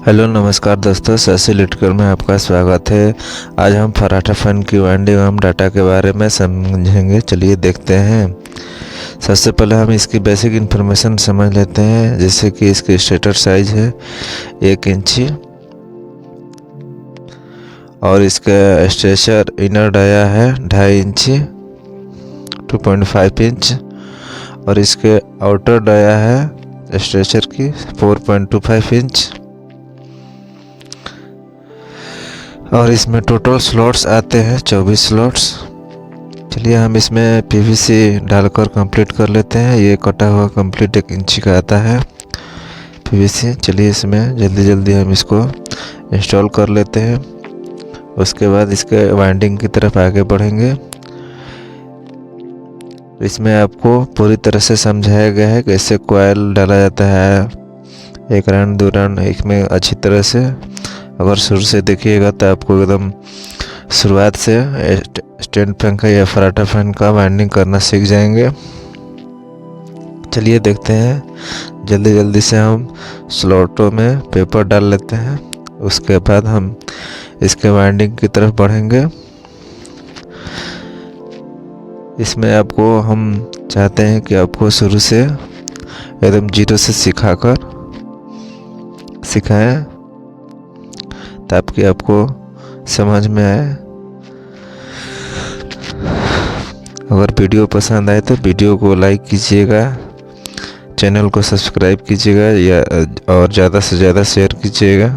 Hello नमस्कार दोस्तों, शशि लिटकर में आपका स्वागत है। आज हम पराठा फैन की वाइंडिंग एवं डाटा के बारे में समझेंगे। चलिए देखते हैं। सबसे पहले हम इसकी बेसिक इन्फॉर्मेशन समझ लेते हैं, जैसे कि इसकी स्टेटर साइज है 1 इंची और इसका स्ट्रेचर इनर डाया है 2.5 इंची 2.5 इंच और इसके आउटर डाया है स्ट्रेचर की 4.25 इंच और इसमें टोटल स्लॉट्स आते हैं 24 स्लॉट्स। चलिए हम इसमें पीवीसी डालकर कंप्लीट कर लेते हैं। ये कटा हुआ कंप्लीट 1 इंची का आता है पीवीसी। चलिए इसमें जल्दी हम इसको इंस्टॉल कर लेते हैं। उसके बाद इसके वाइंडिंग की तरफ आगे बढ़ेंगे। इसमें आपको पूरी तरह से समझाया गया है कैसे कॉइल डाला जाता है, 1 राउंड 2 राउंड एक में अच्छी तरह से। अगर शुरू से देखिएगा तो आपको एकदम शुरुआत से स्टैंड फैन का या पराठा फैन का वाइंडिंग करना सीख जाएंगे। चलिए देखते हैं। जल्दी से हम स्लॉटों में पेपर डाल लेते हैं। उसके बाद हम इसके वाइंडिंग की तरफ बढ़ेंगे। इसमें आपको हम चाहते हैं कि आपको शुरू से एकदम जीरो से सिखाएं ताकि आपको समझ में आए। अगर वीडियो पसंद आए तो वीडियो को लाइक कीजिएगा, चैनल को सब्सक्राइब कीजिएगा या और ज़्यादा से ज़्यादा शेयर कीजिएगा।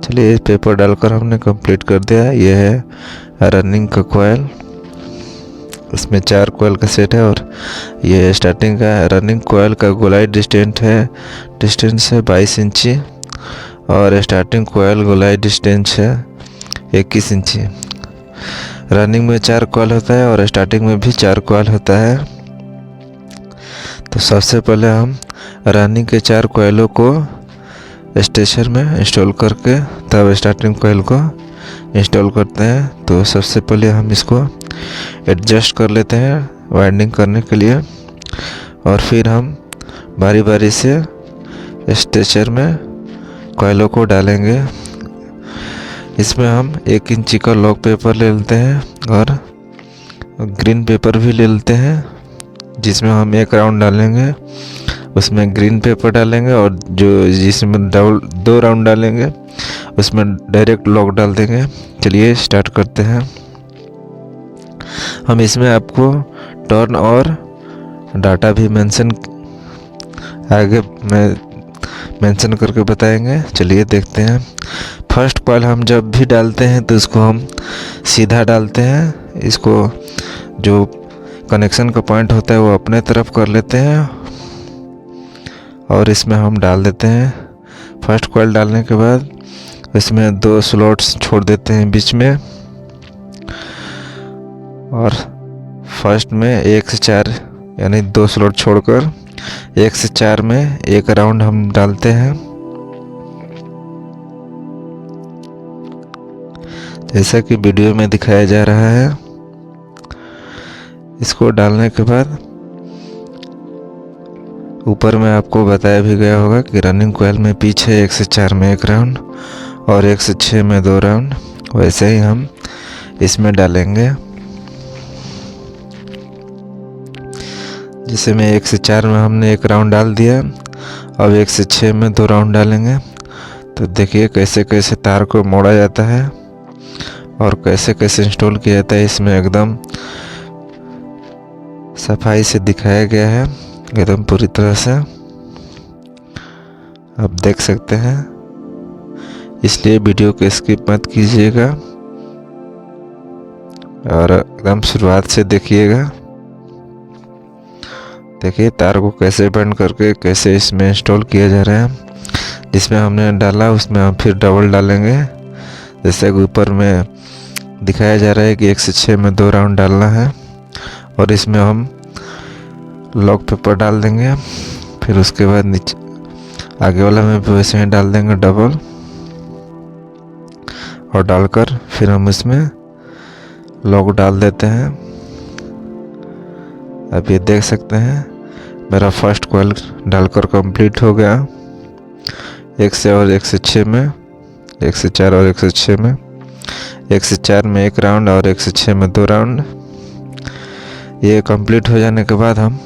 चलिए पेपर डालकर हमने कंप्लीट कर दिया। यह है रनिंग का कॉइल। इसमें 4 कॉइल का सेट है और ये स्टार्टिंग का रनिंग कॉइल का गोलाई डिस्टेंस है 22 इंची और स्टार्टिंग कॉइल गोलाई डिस्टेंस है 21 इंची। रनिंग में 4 कॉइल होता है और स्टार्टिंग में भी 4 कॉइल होता है। तो सबसे पहले हम रनिंग के 4 कॉइलों को स्टेचर में इंस्टॉल करके तब स्टार्टिंग कॉइल को इंस्टॉल करते हैं। तो सबसे पहले हम इसको एडजस्ट कर लेते हैं वाइंडिंग करने के लिए और फिर हम बारी से स्ट्रेचर में कॉइलों को डालेंगे। इसमें हम 1 इंची का लॉक पेपर ले लेते हैं और ग्रीन पेपर भी ले लेते हैं, जिसमें हम 1 राउंड डालेंगे। उसमें ग्रीन पेपर डालेंगे और जिसमें 2 राउंड डालेंगे उसमें डायरेक्ट लॉक डाल देंगे। चलिए स्टार्ट करते हैं। हम इसमें आपको टर्न और डाटा भी आगे मेंशन करके बताएंगे। चलिए देखते हैं। फर्स्ट कॉइल हम जब भी डालते हैं तो इसको हम सीधा डालते हैं। इसको जो कनेक्शन का पॉइंट होता है वो अपने तरफ कर लेते हैं और इसमें हम डाल देते हैं। फर्स्ट कॉइल डालने के बाद इसमें 2 स्लॉट्स छोड़ देते हैं बीच में और फर्स्ट में 1 से 4 यानी 2 स्लॉट छोड़कर 1 से 4 में 1 राउंड हम डालते हैं। जैसा कि वीडियो में दिखाया जा रहा है। इसको डालने के बाद ऊपर में आपको बताया भी गया होगा कि रनिंग कॉइल में पीछे 1 से 4 में 1 राउंड और 1 से 6 में 2 राउंड, वैसे ही हम इसमें डालेंगे। जिसे में 1 से 4 में हमने 1 राउंड डाल दिया। अब 1 से 6 में 2 राउंड डालेंगे। तो देखिए कैसे तार को मोड़ा जाता है और कैसे इंस्टॉल किया जाता है। इसमें एकदम सफाई से दिखाया गया है, एकदम पूरी तरह से आप देख सकते हैं। इसलिए वीडियो को स्किप मत कीजिएगा और एकदम शुरुआत से देखिएगा। देखिए तार को कैसे बैंड करके कैसे इसमें इंस्टॉल किया जा रहा है। जिसमें हमने डाला उसमें हम फिर डबल डालेंगे। जैसे कि ऊपर में दिखाया जा रहा है कि 1 से 6 में 2 राउंड डालना है और इसमें हम लॉक पेपर डाल देंगे। फिर उसके बाद नीचे आगे वाला में भी वैसे ही डाल देंगे डबल और डालकर फिर हम इसमें लॉक डाल देते हैं। अब ये देख सकते हैं मेरा फर्स्ट कॉइल डालकर कंप्लीट हो गया। 1 से और 1 से 6 में, 1 से 4 और 1 से 6 में, 1 से 4 में 1 राउंड और 1 से 6 में 2 राउंड। ये कंप्लीट हो जाने के बाद हम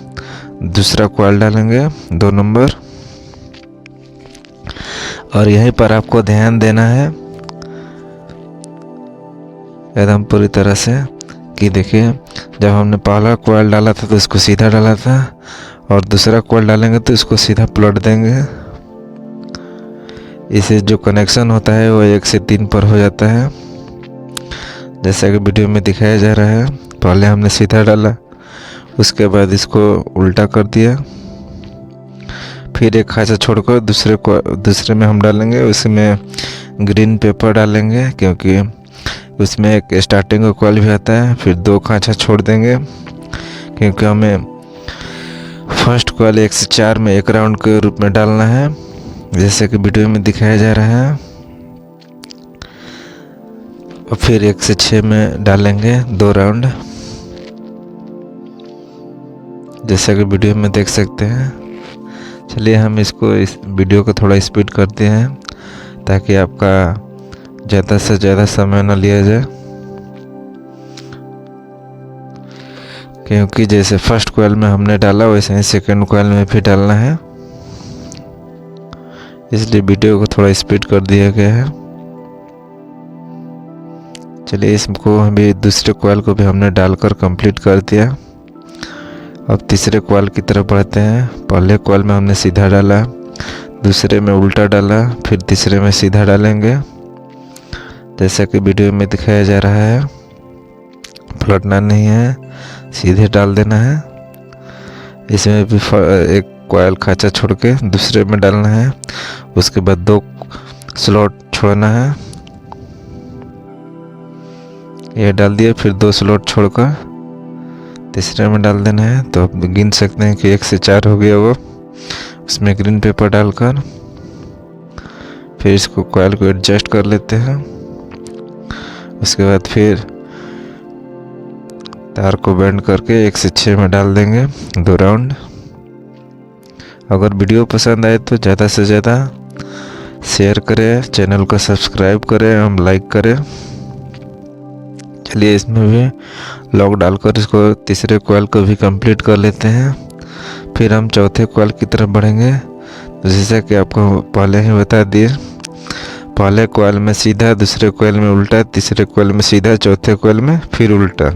दूसरा कॉइल डालेंगे 2 नंबर। और यहीं पर आपको ध्यान देना है एकदम पूरी तरह से कि देखिए, जब हमने पहला कॉइल डाला था तो इसको सीधा डाला था, और दूसरा कॉइल डालेंगे तो इसको सीधा पलट देंगे। इसे जो कनेक्शन होता है वो 1 से 3 पर हो जाता है, जैसा कि वीडियो में दिखाया जा रहा है। पहले हमने सीधा डाला, उसके बाद इसको उल्टा कर दिया, फिर एक खांचा छोड़कर दूसरे में हम डालेंगे। उसमें ग्रीन पेपर डालेंगे क्योंकि उसमें एक स्टार्टिंग का कॉइल भी आता है। फिर 2 खांचा छोड़ देंगे क्योंकि हमें फर्स्ट कॉइल 1 से 4 में 1 राउंड के रूप में डालना है, जैसे कि वीडियो में दिखाया जा रहा है। और फिर 1 से 6 में डालेंगे 2 राउंड, जैसा कि वीडियो में देख सकते हैं। चलिए हम इस वीडियो को थोड़ा स्पीड करते हैं ताकि आपका ज़्यादा से ज़्यादा समय न लिया जाए, क्योंकि जैसे फर्स्ट कॉइल में हमने डाला वैसे ही सेकंड कॉइल में भी डालना है, इसलिए वीडियो को थोड़ा स्पीड कर दिया गया है। चलिए इसको अभी दूसरे कॉइल को भी हमने डालकर कंप्लीट कर दिया। अब तीसरे कॉइल की तरफ बढ़ते हैं। पहले कॉइल में हमने सीधा डाला, दूसरे में उल्टा डाला, फिर तीसरे में सीधा डालेंगे, जैसा कि वीडियो में दिखाया जा रहा है। पलटना नहीं है, सीधे डाल देना है। इसमें भी एक कॉइल खांचा छोड़ के दूसरे में डालना है, उसके बाद 2 स्लॉट छोड़ना है। ये डाल दिया, फिर 2 स्लॉट छोड़कर तीसरे में डाल देना है। तो आप गिन सकते हैं कि 1 से 4 हो गया वो। उसमें ग्रीन पेपर डालकर फिर इसको कॉइल को एडजस्ट कर लेते हैं। उसके बाद फिर तार को बेंड करके 1 से 6 में डाल देंगे 2 राउंड। अगर वीडियो पसंद आए तो ज़्यादा से ज़्यादा शेयर करें, चैनल को सब्सक्राइब करें, हम लाइक करें। चलिए इसमें भी लॉक डालकर इसको तीसरे कॉइल को भी कंप्लीट कर लेते हैं। फिर हम चौथे कॉइल की तरफ बढ़ेंगे। तो जैसा कि आपको पहले ही बता दिए, पहले कॉइल में सीधा, दूसरे कॉइल में उल्टा, तीसरे कॉइल में सीधा, चौथे कॉइल में फिर उल्टा।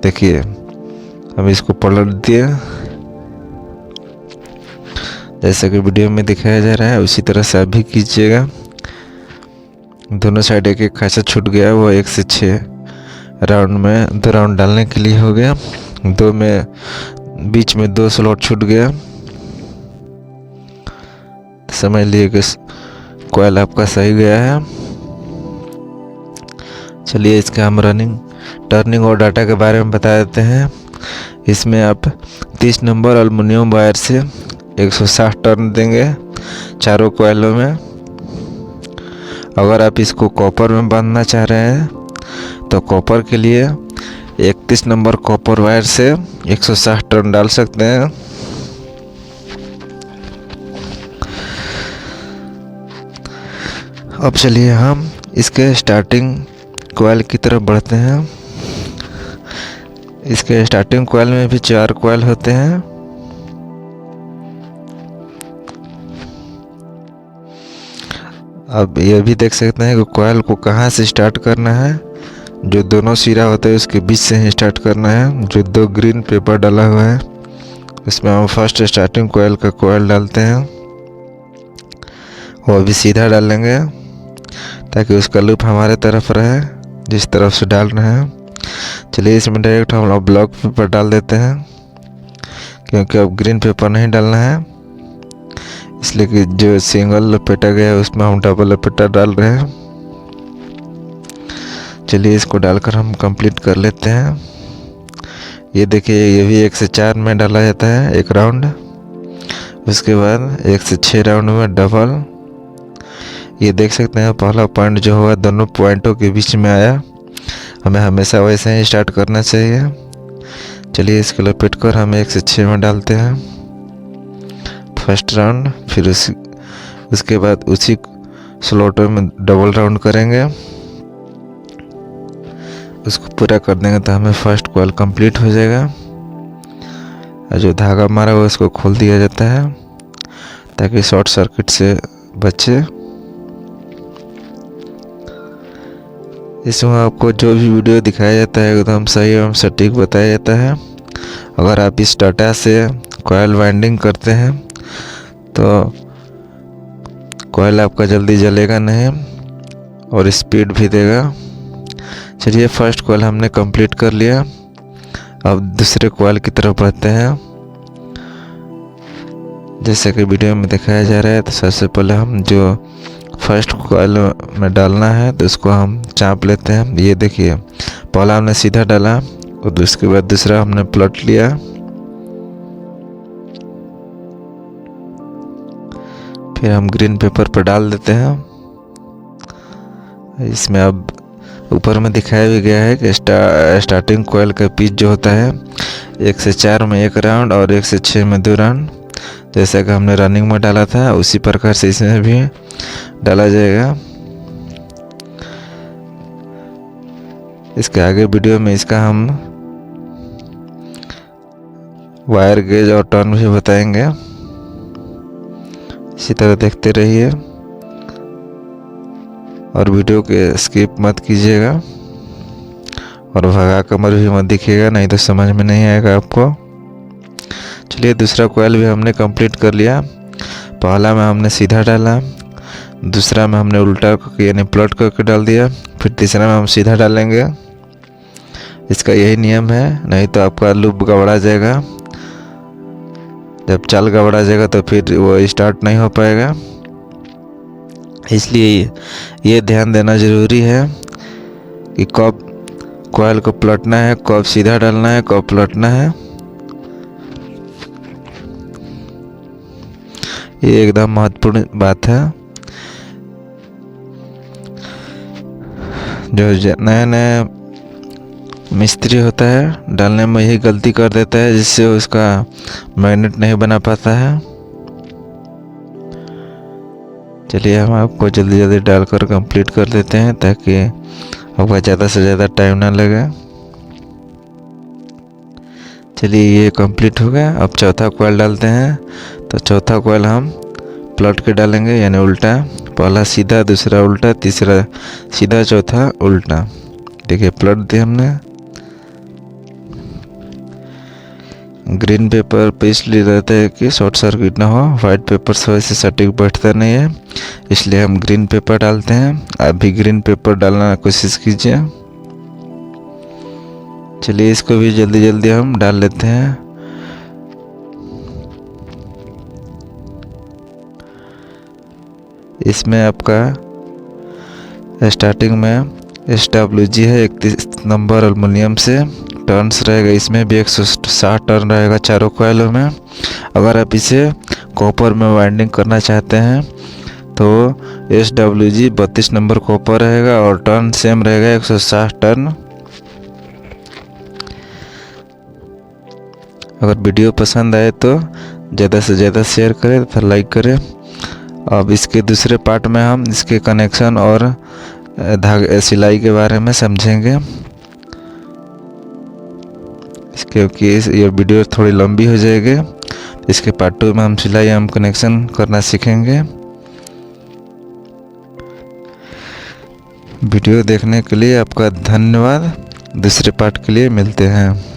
देखिए हम इसको पलट दिए, जैसा कि वीडियो में दिखाया जा रहा है उसी तरह से आप भी कीजिएगा। दोनों साइड एक एक खांचा छूट गया, वो 1 से 6 राउंड में 2 राउंड डालने के लिए हो गया। 2 में बीच में 2 स्लॉट छूट गया, समझ लिए कि कॉइल आपका सही गया है। चलिए इसका हम टर्निंग और डाटा के बारे में बता देते हैं। इसमें आप 30 नंबर एल्युमिनियम वायर से 160 टर्न देंगे चारों कॉइलों में। अगर आप इसको कॉपर में बांधना चाह रहे हैं तो कॉपर के लिए 31 नंबर कॉपर वायर से 160 टर्न डाल सकते हैं। अब चलिए हम इसके स्टार्टिंग कॉइल की तरफ बढ़ते हैं। इसके स्टार्टिंग कॉइल में भी 4 कॉइल होते हैं। अब ये भी देख सकते हैं कि कॉइल को कहाँ से स्टार्ट करना है। जो दोनों सिरा होते हैं उसके बीच से ही स्टार्ट करना है। जो 2 ग्रीन पेपर डाला हुआ है इसमें हम फर्स्ट स्टार्टिंग कॉइल का कॉइल डालते हैं, वो भी सीधा डालेंगे ताकि उसका लूप हमारे तरफ रहे, जिस तरफ से डाल रहे हैं। चलिए इसमें डायरेक्ट हम ब्लॉक पेपर डाल देते हैं, क्योंकि अब ग्रीन पेपर नहीं डालना है, इसलिए कि जो सिंगल लपेटा गया है उसमें हम डबल लपेटा डाल रहे हैं। चलिए इसको डालकर हम कंप्लीट कर लेते हैं। ये देखिए ये भी 1 से 4 में डाला जाता है 1 राउंड, उसके बाद 1 से 6 राउंड में डबल। ये देख सकते हैं पहला पॉइंट जो हुआ दोनों पॉइंटों के बीच में आया। हमें हमेशा वैसे ही स्टार्ट करना चाहिए। चलिए इसको लपेट कर हम 1 से 6 में डालते हैं फर्स्ट राउंड। फिर उसके बाद उसी स्लॉट में डबल राउंड करेंगे, उसको पूरा कर देंगे तो हमें फर्स्ट कॉइल कंप्लीट हो जाएगा। और जो धागा मारा हुआ उसको खोल दिया जाता है ताकि शॉर्ट सर्किट से बचे। इसमें आपको जो भी वीडियो दिखाया जाता है एकदम सही एवं सटीक बताया जाता है। अगर आप इस डाटा से कॉइल वाइंडिंग करते हैं तो कॉइल आपका जल्दी जलेगा नहीं और स्पीड भी देगा। चलिए फर्स्ट कॉइल हमने कंप्लीट कर लिया। अब दूसरे कॉइल की तरफ बढ़ते हैं। जैसे कि वीडियो में दिखाया जा रहा है, तो सबसे पहले हम जो फर्स्ट कॉइल में डालना है तो उसको हम चाप लेते हैं। ये देखिए, पहला हमने सीधा डाला और उसके बाद दूसरा हमने पलट लिया। फिर हम ग्रीन पेपर पर डाल देते हैं। इसमें अब ऊपर में दिखाया भी गया है कि स्टार्टिंग कॉइल का पिच जो होता है 1 से 4 में 1 राउंड और 1 से 6 में 2 राउंड। जैसा कि हमने रनिंग में डाला था उसी प्रकार से इसमें भी डाला जाएगा। इसके आगे वीडियो में इसका हम वायर गेज और टर्न भी बताएंगे। इसी तरह देखते रहिए और वीडियो के स्किप मत कीजिएगा और भगा कमर भी मत दिखिएगा, नहीं तो समझ में नहीं आएगा आपको। चलिए दूसरा कॉइल भी हमने कंप्लीट कर लिया। पहला में हमने सीधा डाला, दूसरा में हमने उल्टा यानी पलट करके डाल दिया, फिर तीसरा में हम सीधा डालेंगे। इसका यही नियम है, नहीं तो आपका लूप गड़बड़ा जाएगा। जब चाल गड़बड़ा जाएगा तो फिर वो स्टार्ट नहीं हो पाएगा। इसलिए ये ध्यान देना ज़रूरी है कि कब कॉइल को पलटना है, कब सीधा डालना है, कब पलटना है। ये एकदम महत्वपूर्ण बात है। जो नया मिस्त्री होता है डालने में यही गलती कर देता है, जिससे उसका मैग्नेट नहीं बना पाता है। चलिए हम आपको जल्दी जल्दी डालकर कंप्लीट कर देते हैं ताकि आपका ज़्यादा से ज़्यादा टाइम ना लगे। चलिए ये कंप्लीट हो गया। अब चौथा कॉइल डालते हैं। तो चौथा कॉइल हम पलट के डालेंगे, यानी उल्टा। पहला सीधा, दूसरा उल्टा, तीसरा सीधा, चौथा उल्टा। देखिए पलट दिया हमने। ग्रीन पेपर पे इसलिए रहता है कि शॉर्ट सर्किट ना हो, वाइट पेपर से वैसे सटीक बैठता नहीं है, इसलिए हम ग्रीन पेपर डालते हैं। आप भी ग्रीन पेपर डालना कोशिश कीजिए। चलिए इसको भी जल्दी जल्दी हम डाल लेते हैं। इसमें आपका स्टार्टिंग में SWG है 31 नंबर एल्युमिनियम से। टर्न्स रहेगा इसमें भी 160 टर्न रहेगा चारों कॉइलों में। अगर आप इसे कॉपर में वाइंडिंग करना चाहते हैं तो SWG 32 नंबर कॉपर रहेगा और टर्न सेम रहेगा 160 टर्न। अगर वीडियो पसंद आए तो ज़्यादा से ज़्यादा शेयर करें तथा लाइक करें। अब इसके दूसरे पार्ट में हम इसके कनेक्शन और धागे सिलाई के बारे में समझेंगे, क्योंकि ये वीडियो थोड़ी लंबी हो जाएगी। इसके पार्ट 2 में हम सिलाई एवं कनेक्शन करना सीखेंगे। वीडियो देखने के लिए आपका धन्यवाद। दूसरे पार्ट के लिए मिलते हैं।